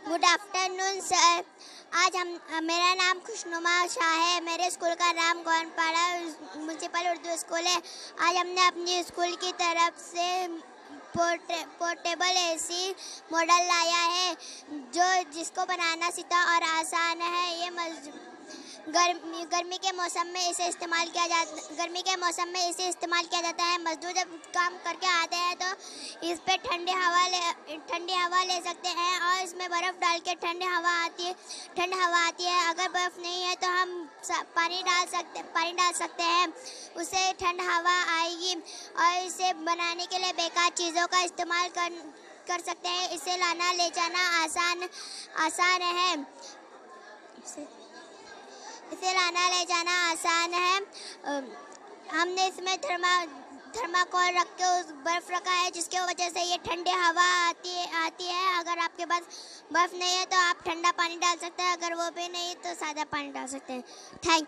Good afternoon sir. आज मेरा नाम खुशनुमा शाह है। मेरे स्कूल का नाम गौनपाड़ा म्यूनसिपल उर्दू स्कूल है। आज हमने अपनी स्कूल की तरफ से पोर्टेबल एसी मॉडल लाया है जिसको बनाना सीधा और आसान है। ये गर्मी के मौसम में इसे इस्तेमाल किया जाता है। मजदूर जब काम करके आते हैं तो इस पे ठंडी हवा ले सकते हैं और इसमें बर्फ़ डाल के ठंडी हवा आती है। अगर बर्फ़ नहीं है तो हम पानी डाल सकते हैं, उससे ठंड हवा आएगी। और इसे बनाने के लिए बेकार चीज़ों का इस्तेमाल कर सकते हैं। इसे लाना ले जाना आसान है। इसे लाना ले जाना आसान है। हमने इसमें थर्माकोल रख के उस बर्फ़ रखा है, जिसके वजह से ये ठंडी हवा आती है। अगर आपके पास बर्फ़ नहीं है तो आप ठंडा पानी डाल सकते हैं, अगर वो भी नहीं तो सादा पानी डाल सकते हैं। थैंक